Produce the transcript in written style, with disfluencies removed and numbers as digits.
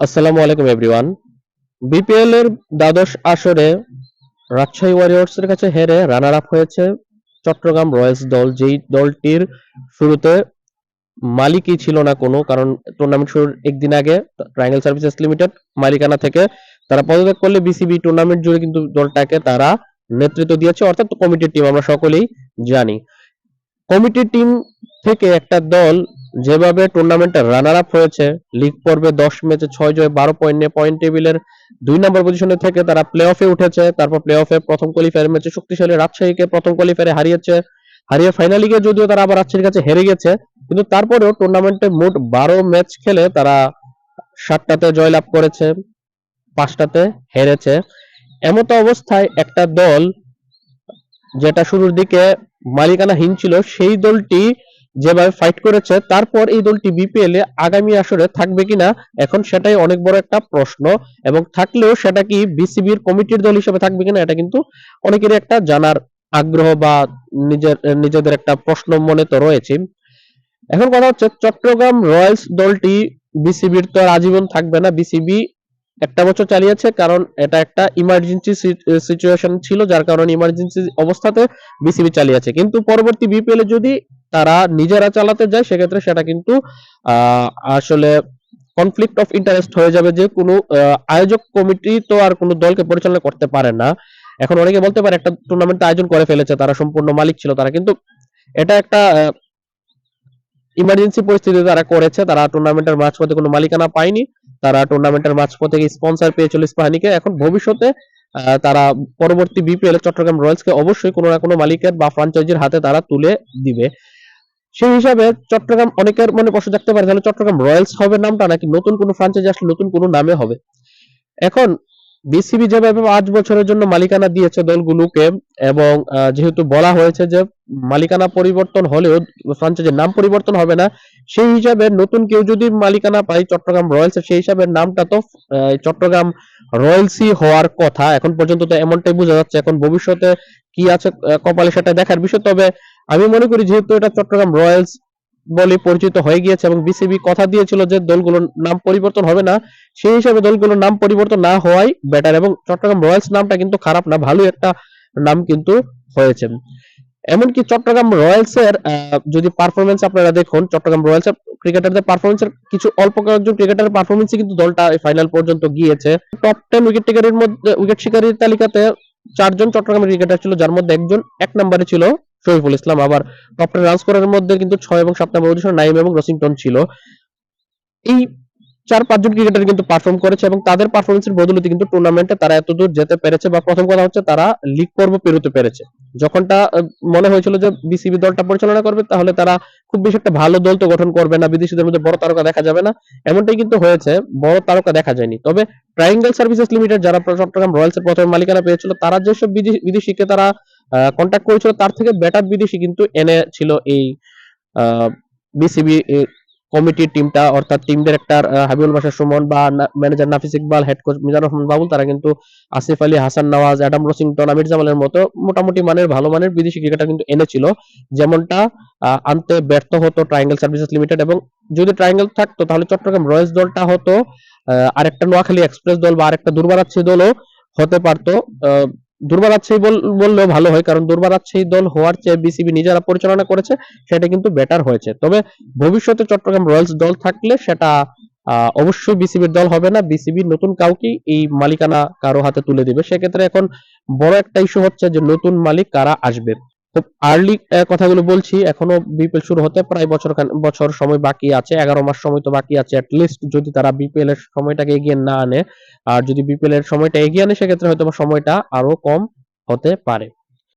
আসসালামু আলাইকুম everyone. BPL এর দ্বাদশ আসরে রাজশাহী ওয়ারিয়র্স এর কাছে হেরে রানার আপ হয়েছে চট্টগ্রাম রয়্যালস দল, যেই দলটির শুরুতে মালিকই ছিল না কোনো, কারণ টুর্নামেন্ট শুরুর একদিন আগে ট্রায়াঙ্গেল সার্ভিসেস লিমিটেড মালিকানা থেকে তারা পদত্যাগ করলে বিসিবি টুর্নামেন্ট জুড়ে কিন্তু দলটাকে তারা নেতৃত্ব দিয়েছে, অর্থাৎ কমিটির টিম আমরা সকলেই জানি। কমিটি টিম থেকে একটা দল যেভাবে টুর্নামেন্টে রানার আপ হয়েছে, লিগ পর্বে 10 ম্যাচে 6 জয় 12 পয়েন্ট নিয়ে পয়েন্ট টেবিলের 2 নম্বর পজিশনে থেকে তারা প্লে অফে উঠেছে। তারপর প্লে অফে প্রথম কোয়ালিফায়ার ম্যাচে শক্তিশালী রাজশাহীকে প্রথম কোয়ালিফায়ারে হারিয়ে ফাইনালে গিয়ে যদিও তারা আবার রাজশাহীর কাছে হেরে গেছে, কিন্তু তারপরেও টুর্নামেন্টে মোট 12 ম্যাচ খেলে তারা 7টাতে জয়লাভ করেছে, 5টাতে হেরেছে। এমত অবস্থায় একটা দল যেটা শুরুর দিকে মালিকানাহীন ছিল, সেই দলটি যেভাবে ফাইট করেছে, তারপর এই দলটি বিপিএল এ আগামী আসরে থাকবে কিনা এখন সেটাই অনেক বড় একটা প্রশ্ন। এবং থাকলেও সেটা কি বিসিবির কমিটির দল হিসেবে থাকবে কিনা, এটা কিন্তু অনেকেরই একটা জানার আগ্রহ বা নিজেদের একটা প্রশ্ন মনে তো রয়েছে। এখন কথা হচ্ছে, চট্টগ্রাম রয়্যালস দলটি বিসিবির তো আর আজীবন থাকবে না। বিসিবি একটা বছর চালিয়েছে, কারণ এটা একটা ইমার্জেন্সি সিচুয়েশন ছিল, যার কারণে ইমার্জেন্সি অবস্থাতে বিসিবি চালিয়েছে। কিন্তু পরবর্তী বিপিএল এ যদি তারা নিজেরা চালাতে যায়, সেক্ষেত্রে সেটা কিন্তু আসলে কনফ্লিক্ট অফ ইন্টারেস্ট হয়ে যাবে, যে কোনো আয়োজক কমিটি তো আর কোনো দলকে পরিচালনা করতে পারে না। এখন অনেকে বলতে পারে একটা টুর্নামেন্ট আয়োজন করে ফেলেছে, তারা সম্পূর্ণ মালিক ছিল তারা, কিন্তু এটা একটা ইমার্জেন্সি পরিস্থিতিতে তারা করেছে। তারা টুর্নামেন্টের মাঝপথে কোনো মালিকানা পায়নি, তারা টুর্নামেন্টের মাঝপথে স্পন্সর পেয়েছিল ইস্পাহানিকে। এখন ভবিষ্যতে তারা পরবর্তী বিপিএল এ চট্টগ্রাম রয়্যালসকে অবশ্যই কোনো না কোনো মালিকের বা ফ্র্যাঞ্চাইজির হাতে তারা তুলে দিবে। সেই হিসাবে চট্টগ্রাম, অনেকের মনে প্রশ্ন জাগতে পারে তাহলে চট্টগ্রাম রয়্যালস হবে নামটা, নাকি নতুন কোনো ফ্র্যাঞ্চাইজি আসলে নতুন কোনো নামে হবে। এখন বিসিবি যেভাবে 5 বছরের জন্য মালিকানা দিয়েছে দলগুলোকে, এবং যেহেতু বলা হয়েছে যে মালিকানা পরিবর্তন হলেও ফ্র্যাঞ্চাইজির নাম পরিবর্তন হবে না, সেই হিসাবে নতুন কেউ যদি মালিকানা পায় চট্টগ্রাম রয়্যালস, সেই হিসাবে নামটা তো চট্টগ্রাম রয়্যালসই হওয়ার কথা। এখন পর্যন্ত তো এমনটাই বোঝা যাচ্ছে। এখন ভবিষ্যতে কি আছে কপালে, সেটা দেখার বিষয়। তবে আমি মনে করি, যেহেতু এটা চট্টগ্রাম রয়্যালস বলে পরিচিত হয়ে গিয়েছে এবং বিসিবি কথা দিয়েছিল যে দলগুলোর নাম পরিবর্তন হবে না, সেই হিসাবে দলগুলোর নাম পরিবর্তন না হওয়াই বেটার। এবং চট্টগ্রাম রয়্যালস নামটা কিন্তু খারাপ না, ভালো একটা নাম কিন্তু হয়েছে। এমনকি চট্টগ্রাম রয়্যালস এর যদি পারফরমেন্স আপনারা দেখুন, চট্টগ্রাম রয়্যালস এর ক্রিকেটারদের পারফরমেন্সের কিছু অল্প কয়েকজন ক্রিকেটারের পারফরমেন্সে কিন্তু দলটা ফাইনাল পর্যন্ত গিয়েছে। টপ 10 উইকেট টেকারের মধ্যে, উইকেট শিকারীর তালিকাতে 4 জন চট্টগ্রামের ক্রিকেটার ছিল, যার মধ্যে একজন 1 নম্বরে ছিল শরীফুল ইসলাম। আবার টপ 10 রান স্কোরের মধ্যে কিন্তু 6 এবং 7 নম্বর পজিশনে নাইম এবং রসিংটন ছিল। এই 4-5 জন ক্রিকেটার কিন্তু পারফর্ম করেছে, এবং তাদের পারফরমেন্সের বদৌলতে কিন্তু টুর্নামেন্টে তারা এতদূর যেতে পেরেছে। বা প্রথম কথা হচ্ছে, তারা লিগ পর্ব পেরোতে পেরেছে। যখনটা মনে হয়েছিল যে বিসিবি দলটা পরিচালনা করবে, তাহলে তারা খুব বেশি একটা ভালো দল তো গঠন করবে না, বিদেশিদের মধ্যে বড় তারকা দেখা যাবে না, এমনটাই কিন্তু হয়েছে। বড় তারকা দেখা যায়নি। তবে ট্রায়াঙ্গেল সার্ভিসেস লিমিটেড, যারা চট্টগ্রাম রয়্যালস এর প্রথমে মালিকানা পেয়েছিল, তারা যেসব বিদেশিকে তারা কন্ট্যাক্ট করেছিল, তার থেকে বেটার বিদেশি কিন্তু এনেছিল এই বিসিবি কমিটির টিমটা, অর্থাৎ টিম ডিরেক্টর হাবিবুল বাশার সুমন বা ম্যানেজার নাফিস ইকবাল, হেড কোচ মিজানুর রহমান বাবুল, তারা কিন্তু আসিফ আলী, হাসান নওয়াজ, অ্যাডাম রসিংটন, আমির জামালের মতো মোটামুটি মানের ভালো মানের বিদেশি ক্রিকেটার কিন্তু এনেছিল, যেমনটা আনতে ব্যর্থ হতো ট্রায়াঙ্গেল সার্ভিসেস লিমিটেড। এবং যদি ট্রায়াঙ্গেল থাকতো, তাহলে চট্টগ্রাম রয়্যালস দলটা হতো আরেকটা নোয়াখালী এক্সপ্রেস দল বা আরেকটা দুর্বার রাজশাহী দলও হতে পারতো। দুর্বার রাজশাহী বললেও ভালো হয়, কারণ দুর্বার রাজশাহী দল হওয়ার চেয়ে বিসিবি নিজেরা পরিচালনা করেছে, সেটা কিন্তু বেটার হয়েছে। তবে ভবিষ্যতে চট্টগ্রাম রয়্যালস দল থাকলে সেটা অবশ্যই বিসিবির দল হবে না, বিসিবি নতুন কাউকে এই মালিকানা কারো হাতে তুলে দিবে। সেক্ষেত্রে এখন বড় একটা ইস্যু হচ্ছে যে নতুন মালিক কারা আসবে। খুব আর্লি কথাগুলো বলছি, এখনো বিপিএল শুরু হতে প্রায় বছর সময় বাকি আছে, 11 মাস সময় তো বাকি আছে অ্যাটলিস্ট, যদি তারা বিপিএল এর সময়টাকে এগিয়ে না আনে। আর যদি বিপিএল এর সময়টা এগিয়ে আনে, সেক্ষেত্রে হয়তো সময়টা আরো কম হতে পারে।